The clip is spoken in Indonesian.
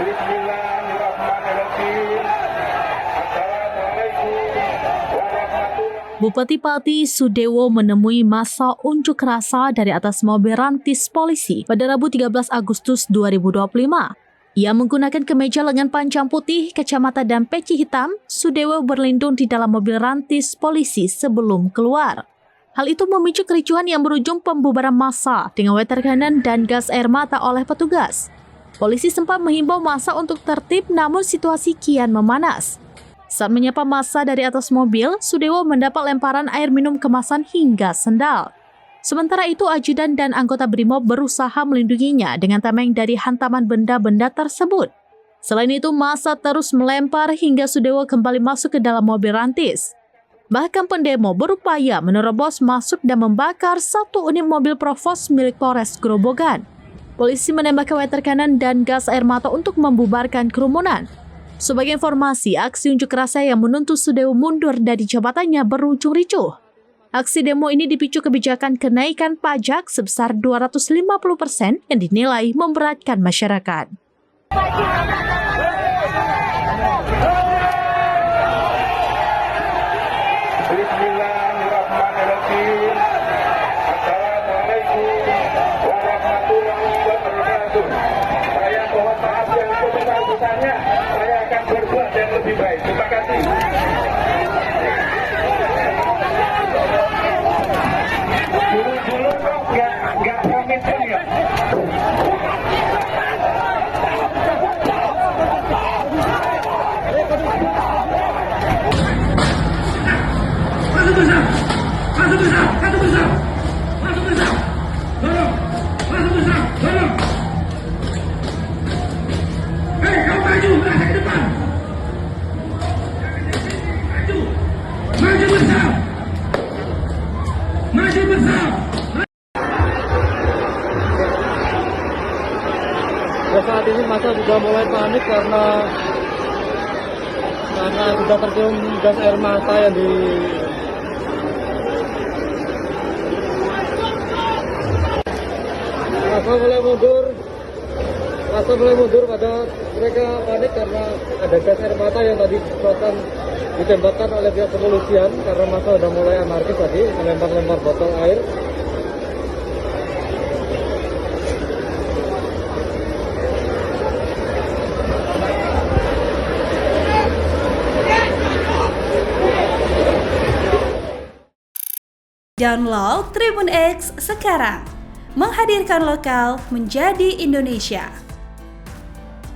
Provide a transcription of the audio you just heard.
Bismillahirrahmanirrahim. Assalamualaikum warahmatullahi. Bupati Pati Sudewo menemui massa unjuk rasa dari atas mobil rantis polisi pada Rabu 13 Agustus 2025. Ia menggunakan kemeja lengan panjang putih, kacamata dan peci hitam. Sudewo berlindung di dalam mobil rantis polisi sebelum keluar. Hal itu memicu kericuhan yang berujung pembubaran massa dengan water cannon dan gas air mata oleh petugas. Polisi sempat menghimbau massa untuk tertib, namun situasi kian memanas. Saat menyapa massa dari atas mobil, Sudewo mendapat lemparan air minum kemasan hingga sendal. Sementara itu, ajudan dan anggota BRIMOB berusaha melindunginya dengan tameng dari hantaman benda-benda tersebut. Selain itu, massa terus melempar hingga Sudewo kembali masuk ke dalam mobil rantis. Bahkan pendemo berupaya menerobos masuk dan membakar satu unit mobil provos milik Polres Grobogan. Polisi menembakkan water cannon dan gas air mata untuk membubarkan kerumunan. Sebagai informasi, aksi unjuk rasa yang menuntut Sudewo mundur dari jabatannya berujung ricuh. Aksi demo ini dipicu kebijakan kenaikan pajak sebesar 250% yang dinilai memberatkan masyarakat. Bismillahirrahmanirrahim. Assalamualaikum warahmatullahi wabarakatuh. Saya mohon maaf yang sebesar-besarnya. Saya akan berbuat yang lebih baik. Terima kasih. Dulu kok nggak komitmen ya. Saat ini massa sudah mulai panik karena sudah tercium gas air mata yang di massa mulai mundur pada mereka panik karena ada gas air mata yang tadi ditembakkan oleh pihak kepolisian karena massa sudah mulai anarkis tadi melempar-lempar botol air. Download Tribun X sekarang, menghadirkan lokal menjadi Indonesia.